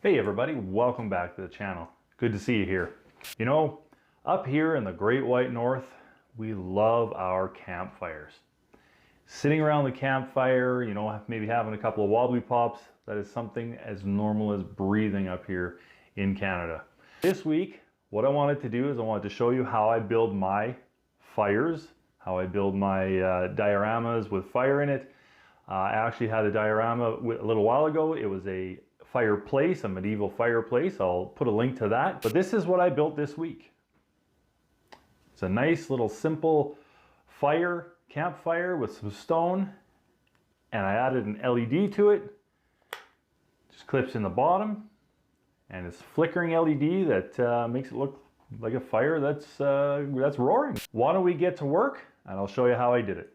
Hey everybody, welcome back to the channel. Good to see you here. You know, up here in the Great White North, we love our campfires. Sitting around the campfire, you know, maybe having a couple of wobbly pops, that is something as normal as breathing up here in Canada. This week, what I wanted to do is I wanted to show you how I build my fires, how I build my dioramas with fire in it. I actually had a diorama a little while ago. It was a fireplace, a medieval fireplace. I'll put a link to that. But this is what I built this week. It's a nice little simple campfire with some stone, and I added an LED to it. Just clips in the bottom, and it's flickering LED that makes it look like a fire that's roaring. Why don't we get to work, and I'll show you how I did it.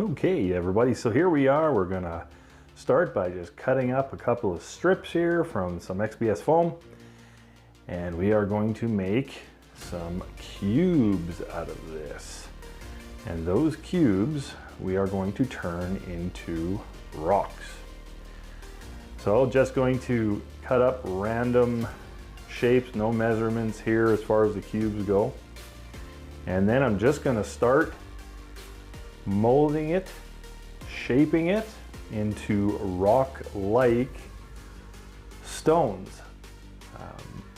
Okay everybody, so here we are. We're gonna start by just cutting up a couple of strips here from some XPS foam, and we are going to make some cubes out of this, and those cubes we are going to turn into rocks. So just going to cut up random shapes, no measurements here as far as the cubes go, and then I'm just going to start molding it, shaping it into rock-like stones.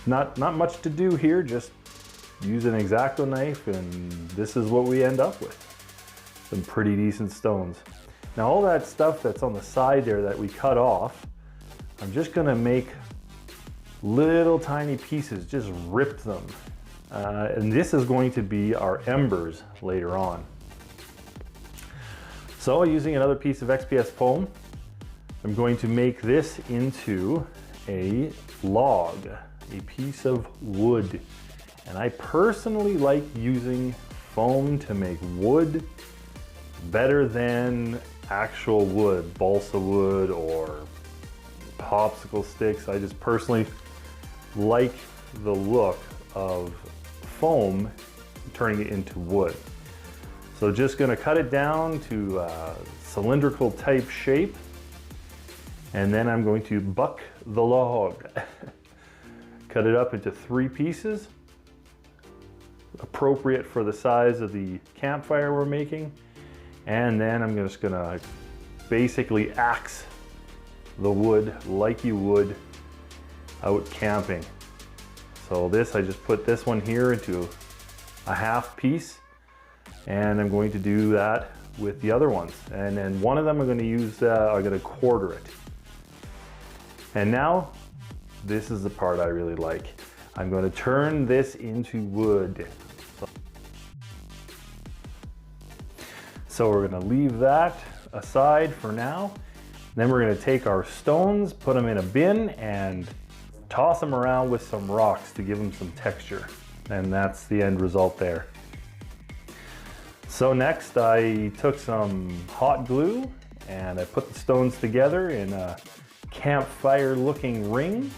Not much to do here, just use an X-Acto knife, and this is what we end up with. Some pretty decent stones. Now all that stuff that's on the side there that we cut off, I'm just gonna make little tiny pieces, just rip them. And this is going to be our embers later on. So using another piece of XPS foam, I'm going to make this into a log, a piece of wood. And I personally like using foam to make wood better than actual wood, balsa wood or popsicle sticks. I just personally like the look of foam turning it into wood. So just gonna cut it down to a cylindrical type shape, and then I'm going to buck the log. Cut it up into 3 pieces, appropriate for the size of the campfire we're making, and then I'm just gonna basically axe the wood like you would out camping. So this, I just put this one here into a half piece, and I'm going to do that with the other ones. And then one of them I'm going to use, I'm going to quarter it. And now, this is the part I really like. I'm going to turn this into wood. So we're going to leave that aside for now. Then we're going to take our stones, put them in a bin, and toss them around with some rocks to give them some texture. And that's the end result there. So next I took some hot glue and I put the stones together in a campfire looking ring,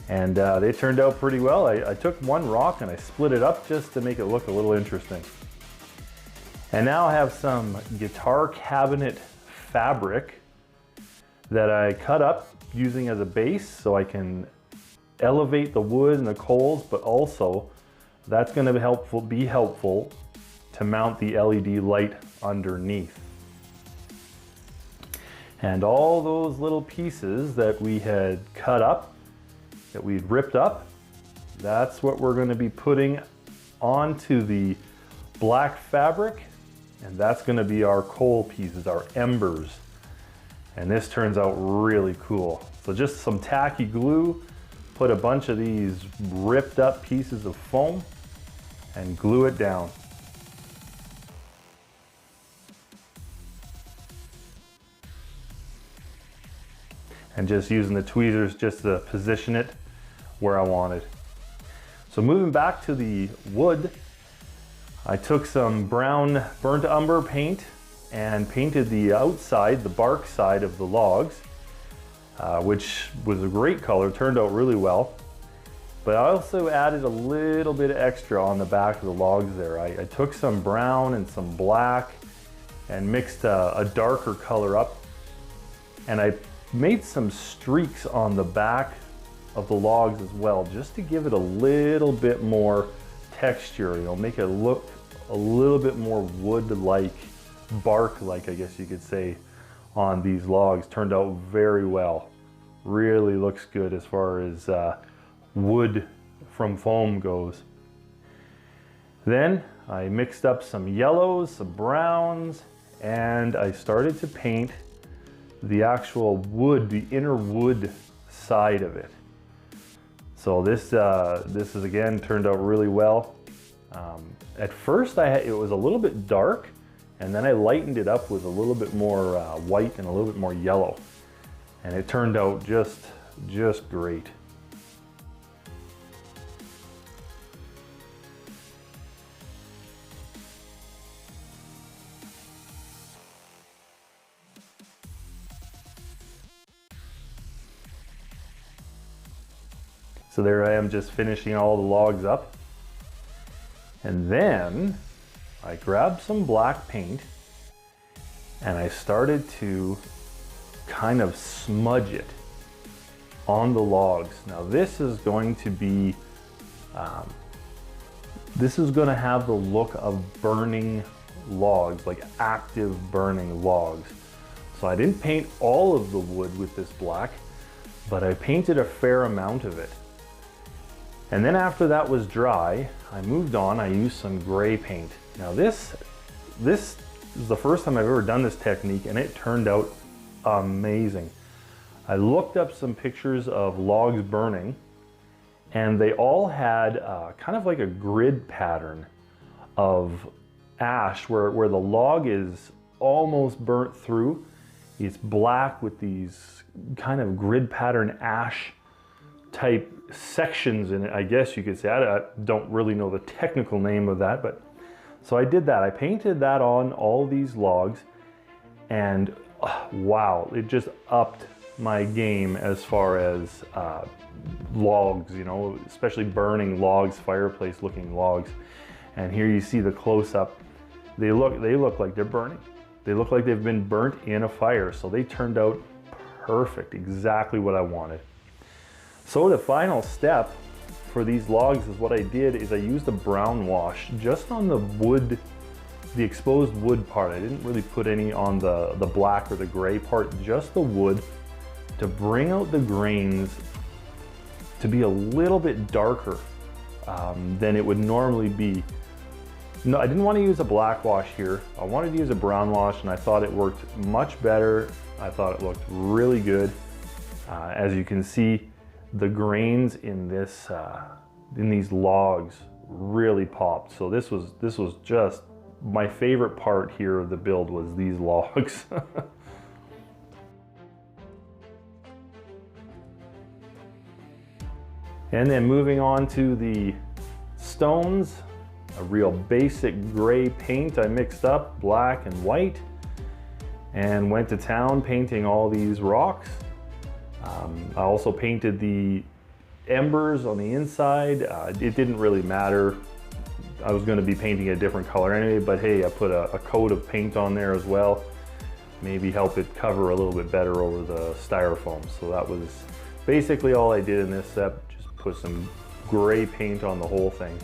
and they turned out pretty well. I took one rock and I split it up just to make it look a little interesting. And now I have some guitar cabinet fabric that I cut up using as a base so I can elevate the wood and the coals, but also that's going to be helpful to mount the LED light underneath. And all those little pieces that we had cut up, that we'd ripped up, that's what we're going to be putting onto the black fabric, and that's going to be our coal pieces, our embers. And this turns out really cool. So just some tacky glue, put a bunch of these ripped up pieces of foam and glue it down. And just using the tweezers just to position it where I wanted. So moving back to the wood, I took some brown burnt umber paint and painted the outside, the bark side of the logs, which was a great color, turned out really well. But I also added a little bit extra on the back of the logs there. I took some brown and some black and mixed a darker color up, and I made some streaks on the back of the logs as well, just to give it a little bit more texture, make it look a little bit more wood-like, bark-like, I guess you could say, on these logs. Turned out very well. Really looks good as far as wood from foam goes. Then I mixed up some yellows, some browns, and I started to paint the actual wood, the inner wood side of it. So this is again turned out really well. At first it was a little bit dark, and then I lightened it up with a little bit more white and a little bit more yellow, and it turned out just great. So there I am, just finishing all the logs up. And then I grabbed some black paint and I started to kind of smudge it on the logs. Now this is going to be, this is going to have the look of burning logs, like active burning logs. So I didn't paint all of the wood with this black, but I painted a fair amount of it. And then after that was dry, I moved on. I used some gray paint. Now this is the first time I've ever done this technique, and it turned out amazing. I looked up some pictures of logs burning, and they all had kind of like a grid pattern of ash where the log is almost burnt through. It's black with these kind of grid pattern ash type sections in it, I guess you could say. I don't really know the technical name of that, but so I did that. I painted that on all these logs, and wow, it just upped my game as far as logs, especially burning logs, fireplace looking logs. And here you see the close-up. They look like they're burning. They look like they've been burnt in a fire, so they turned out perfect, exactly what I wanted. So the final step for these logs is what I did is I used a brown wash just on the wood, the exposed wood part. I didn't really put any on the black or the gray part, just the wood, to bring out the grains to be a little bit darker than it would normally be. No, I didn't want to use a black wash here. I wanted to use a brown wash, and I thought it worked much better. I thought it looked really good. As you can see, the grains in this in these logs really popped. So this was just my favorite part here of the build, was these logs. And then moving on to the stones, a real basic gray paint I mixed up, black and white, and went to town painting all these rocks. I also painted the embers on the inside. It didn't really matter. I was going to be painting a different color anyway, but hey, I put a coat of paint on there as well. Maybe help it cover a little bit better over the styrofoam. So that was basically all I did in this step. Just put some gray paint on the whole thing.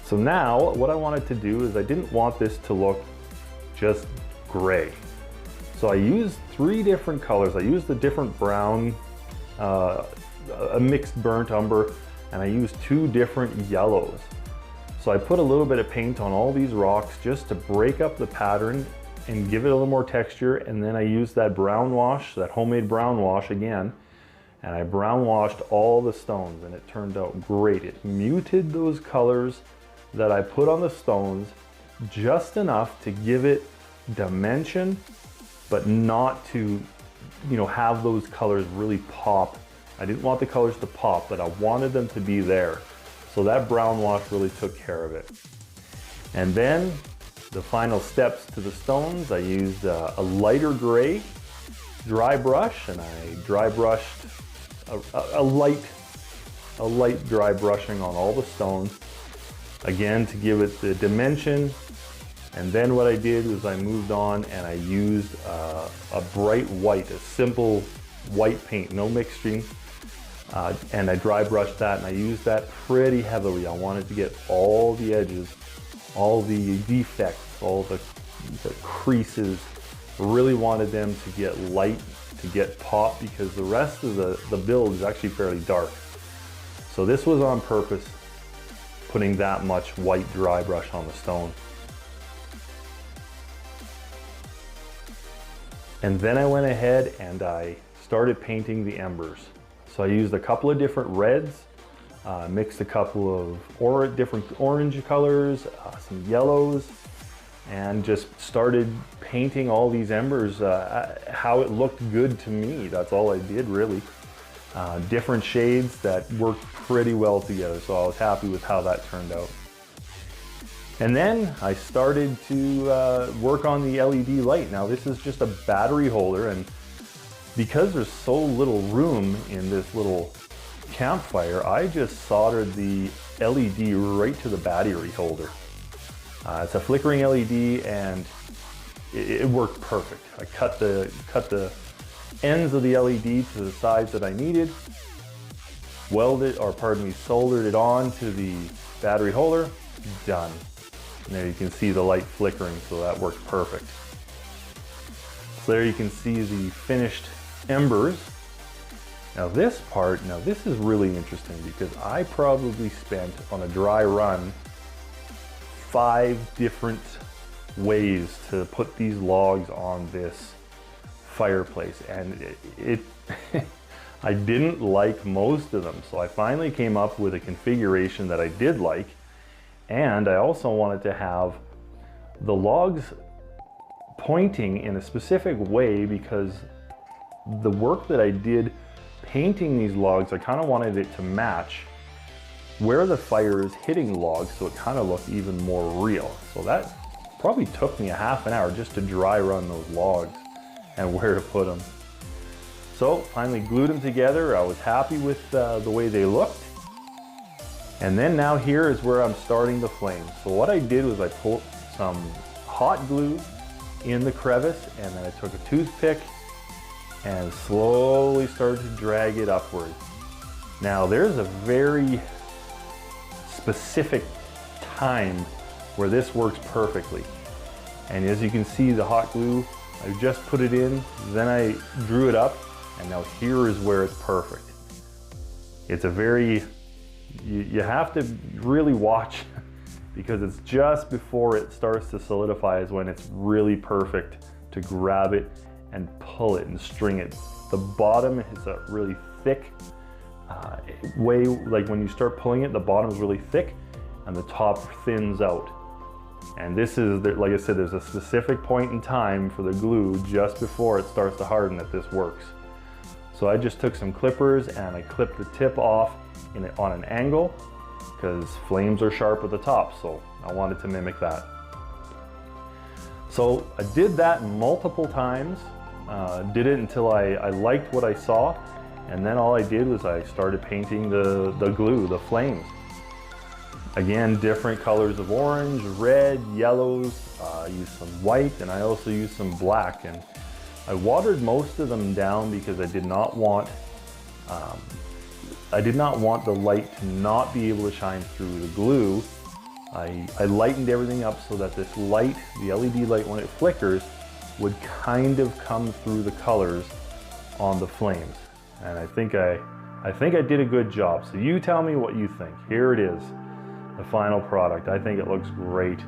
So now what I wanted to do is I didn't want this to look just gray. So I used 3 different colors. I used a different brown, a mixed burnt umber, and I used 2 different yellows. So I put a little bit of paint on all these rocks just to break up the pattern and give it a little more texture. And then I used that brown wash, that homemade brown wash again, and I brown washed all the stones, and it turned out great. It muted those colors that I put on the stones just enough to give it dimension, but not to, have those colors really pop. I didn't want the colors to pop, but I wanted them to be there. So that brown wash really took care of it. And then the final steps to the stones, I used a lighter gray dry brush, and I dry brushed a light dry brushing on all the stones, again to give it the dimension. And then what I did was I moved on and I used a bright white, a simple white paint, no mixing, and I dry brushed that, and I used that pretty heavily. I wanted to get all the edges, all the defects, all the creases, really wanted them to get light, to get pop, because the rest of the build is actually fairly dark. So this was on purpose, putting that much white dry brush on the stone. And then I went ahead and I started painting the embers. So I used a couple of different reds, mixed a couple of different orange colors, some yellows, and just started painting all these embers how it looked good to me. That's all I did, really. Different shades that worked pretty well together, so I was happy with how that turned out. And then I started to work on the LED light. Now this is just a battery holder, and because there's so little room in this little campfire, I just soldered the LED right to the battery holder. It's a flickering LED, and it worked perfect. I cut the ends of the LED to the size that I needed, soldered it on to the battery holder, done. And there you can see the light flickering, so that worked perfect. So there you can see the finished embers. Now this is really interesting, because I probably spent on a dry run 5 different ways to put these logs on this fireplace, and I didn't like most of them, so I finally came up with a configuration that I did like. And I also wanted to have the logs pointing in a specific way, because the work that I did painting these logs, I kind of wanted it to match where the fire is hitting logs, so it kind of looked even more real. So that probably took me a half an hour just to dry run those logs and where to put them. So finally glued them together. I was happy with the way they looked. And then now here is where I'm starting the flames. So what I did was I put some hot glue in the crevice, and then I took a toothpick and slowly started to drag it upward. Now there's a very specific time where this works perfectly. And as you can see, the hot glue, I just put it in, then I drew it up, and now here is where it's perfect. It's a very, you have to really watch, because it's just before it starts to solidify is when it's really perfect to grab it and pull it and string it. The bottom is a really thick like when you start pulling it, the bottom is really thick and the top thins out. And this is, like I said, there's a specific point in time for the glue just before it starts to harden that this works. So I just took some clippers and I clipped the tip off on an angle, because flames are sharp at the top, so I wanted to mimic that. So I did that multiple times, did it until I liked what I saw, and then all I did was I started painting the glue, the flames. Again, different colors of orange, red, yellows, I used some white, and I also used some black. And I watered most of them down because I did not want the light to not be able to shine through the glue. I lightened everything up so that this light, the LED light, when it flickers, would kind of come through the colors on the flames. And I think I did a good job. So you tell me what you think. Here it is, the final product. I think it looks great.